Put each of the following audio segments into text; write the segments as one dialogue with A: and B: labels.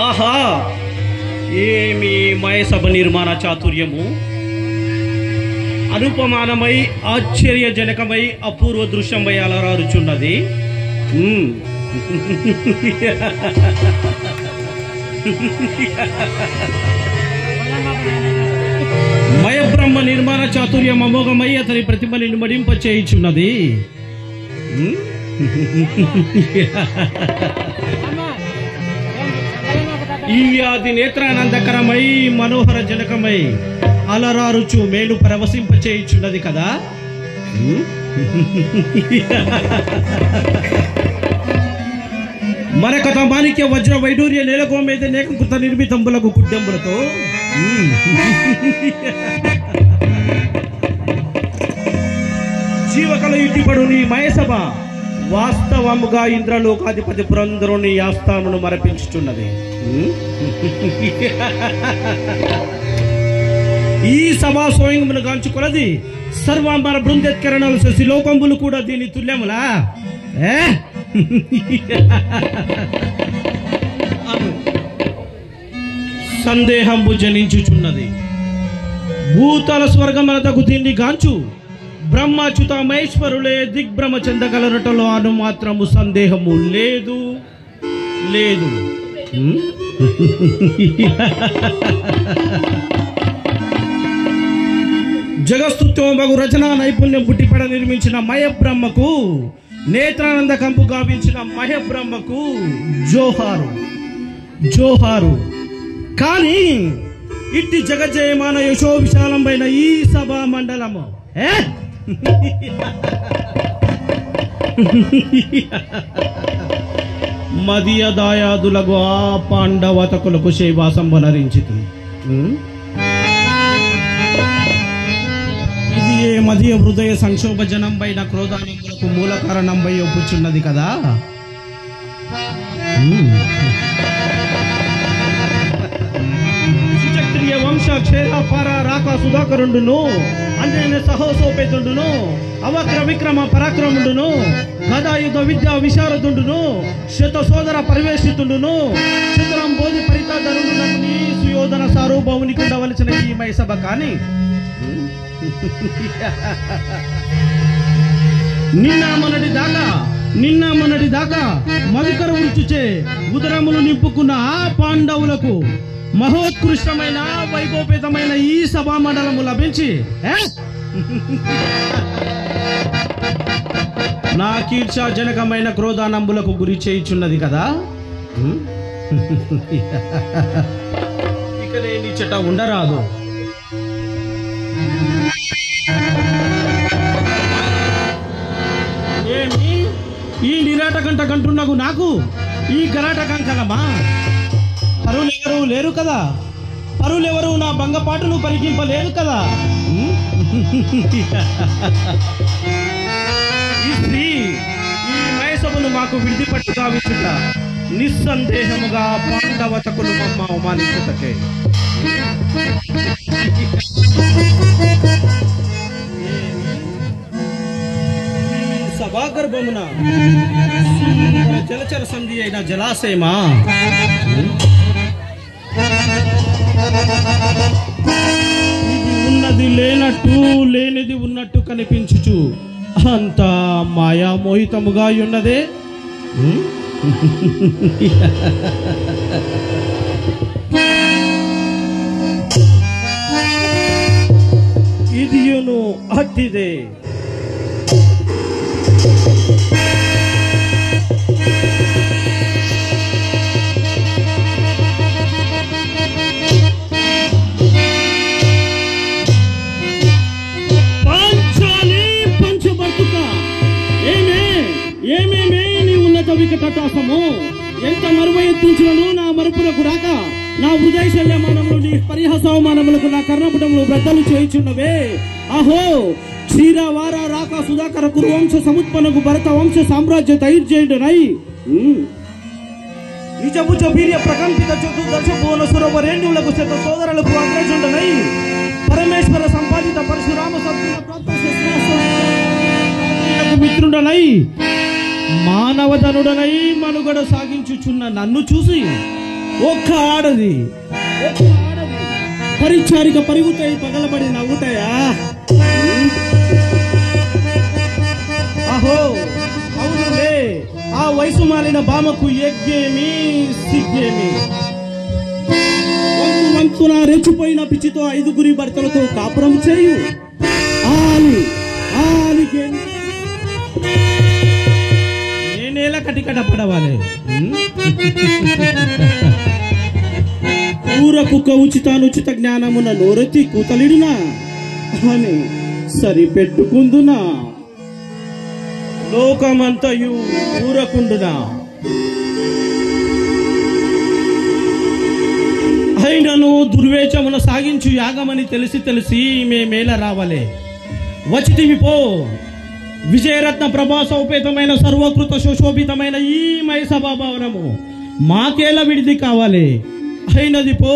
A: ఆహా, ఏమి మయసభ నిర్మాణ చాతుర్యము! అనుపమానమై ఆశ్చర్యజనకమై అపూర్వ దృశ్యంపై అలరారుచున్నది. మయబ్రహ్మ నిర్మాణ చాతుర్యం అమోఘమై అతని ప్రతిమని నిమడింప చేయుచున్నది. ఈ ఆది నేత్రానందకరమై మనోహర జనకమై అలరారుచు మేలు పరవశింప చేయుచున్నది కదా. మరకత మాణిక్య వజ్ర వైడూర్య నేలకో మీద నేకృత నిర్మితంబులకు కుడ్డెంబులతో జీవకల ఇట్టిపడు నీ మయసభ వాస్తవముగా ఇంద్రలోకాధిపతి పురంధరుని ఆస్థానమును మరపించుచున్నది. ఈ సభా స్వయంమును గాంచుకొలది సర్వాంబర బృందెత్కరణలు శశి లోకంబులు కూడా దీని తుల్యములా. సందేహంబు జనించుచున్నది. భూతల స్వర్గమనతకు దీన్ని గాంచు బ్రహ్మచ్యుత మహేశ్వరులే దిగ్భ్రమ చెందగలరటలో అను మాత్రము సందేహము లేదు లేదు. జగస్తుత్వమగు రచనా నైపుణ్యం పుట్టిపడ నిర్మించిన మయబ్రహ్మకు, నేత్రానంద కంపు గావించిన మయబ్రహ్మకు జోహారు జోహారు. కానీ ఇట్టి జగజ్జయమాన యశో విశాలమైన ఈ సభా మండలము మదియ దాయాదులకు ఆ పాండవతకులకు శైవాసం వనరించింది. ఇది ఏ మదియ హృదయ సంక్షోభ జనం పైన క్రోధానంబులకు మూల కారణంపై ఒప్పుచున్నది కదా. సుచక్రియ వంశ క్షేత్రపార రాక సుధాకరుండును, అంజన సహోసోపేతుండును, అవక్ర విక్రమ పరాక్రముండును, గదాయుధ విద్యా విశారదుండును, శత సోదర పరివేషితుండును, చతురం బోధి పరితాధరుడును నీ సుయోధన సార్వభౌమునికి ఉండవలసిన ఈ మయసభ కాని నిన్న మొన్నటి దాకా మవికర ఉర్చుచే ఉదరములు నింపుకున్న ఆ పాండవులకు మహోత్కృష్టమైన వైభోపేతమైన ఈ సభా మండలము లభించి నా కీర్షాజనకమైన క్రోధానంబులకు గురి చేయుచున్నది కదా. ఇక నేను ఇచ్చట ఉండరాదు. ఏమి ఈ నిరాటకంట కంటున్నగు నాకు ఈ గరాటకంకలమా? పరులెవరు లేరు కదా, పరులెవరు నా భంగపాటును పరికింపలేరు కదా. ఈ స్త్రీ ఈ మయసభను మాకు విడిదిపట్టు కావించుట నిస్సందేహముగా పాండవతకులు మమ్మ అవమానించుటకే. సభాగర్భమున జలచర సంధి అయిన జలాశయమా? ఇది ఉన్నది లేనట్టు, లేనిది ఉన్నట్టు కనిపించుచు అంత మాయామోహితముగా ఉన్నదే. ఇదియును అట్టిదే. వికటాసము ఎంత మరువ ఎత్తించినను నా మరుపులకు రాక, నా హృదయ శల్యమానములు నీ పరిహాసవమానములకు నా కర్ణపుటములు బ్రద్దలు చేయుచున్నవే. అహో క్షీరవార రాక సుధాకర కురు వంశ సముత్పన్నకు భరత వంశ సామ్రాజ్య తైర్జయుడనై నిజభుజ వీర్య ప్రకంపిత చతుర్దశ భువన సురవరేణ్యులకు శత సోదరులకు అగ్రజుండనై పరమేశ్వర సంపాదిత పరశురామ మిత్రుడనై మానవధనుడనై మనుగడ సాగించుచున్న నన్ను చూసి ఒక్క ఆడది పరిచారిక పరిగుతాయి పగలబడి నవ్వుతాయా? అహో అవునులే, ఆ వయసు మాలిన బామకు యజ్ఞేమి సిగ్గేమి. వంతున రెచ్చిపోయిన పిచ్చితో 5 భర్తలతో కాపురం చేయు నేనేలా కటికట పడవాలి? ఊర కుక్క ఉచిత జ్ఞానమున నోరెత్తి కూతలిడినా అని సరిపెట్టుకుందునా లోకమంతయు ఊరకుండునా. అయినను దుర్వేచమున సాగించు యాగమని తెలిసి మేమేల రావలే. వచ్చితివి పో, విజయరత్న ప్రభాసోపేతమైన సర్వకృత సుశోభితమైన ఈ మైసభా భవనము మాకేల విడిది కావాలి. అయినది పో.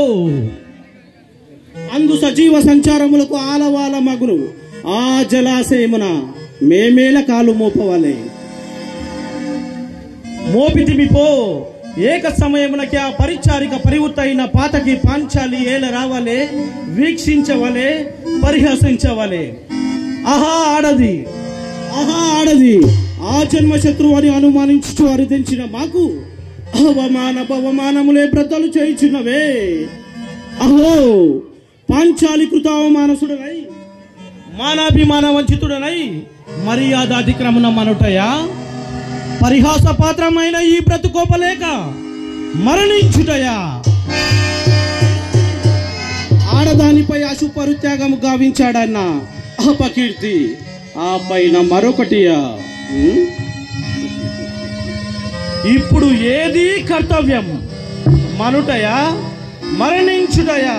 A: అందు సజీవ సంచారములకు ఆలవాల మగును ఆ జలాశయమున మేమేల కాలు మోపవాలి. మోపితివి పో, ఏక సమయమునకి ఆ పరిచారిక పరివృత్తైన పాతకి పాంచాలి ఏల రావలే, వీక్షించవలే, పరిహసించవలే. ఆహా ఆడది ఆ జన్మ శత్రువు అని అనుమానించు అరిదించిన మాకు అవమానములే బ్రతలు చేయుచున్నవే. అహో పాంచాలి కృత అవమానసుడనై మానాభిమాన వంచితుడనై మర్యాదాతిక్రమణ మనుటయా? పరిహాస పాత్రమైన ఈ బ్రతుకోపలేక మరణించుటయా? ఆడదానిపై అశుపరుత్యాగము గావించాడన్న అపకీర్తి, ఆ పైన మరొకటియా? ఇప్పుడు ఏది కర్తవ్యం? మనుటయా మరణించుటయా?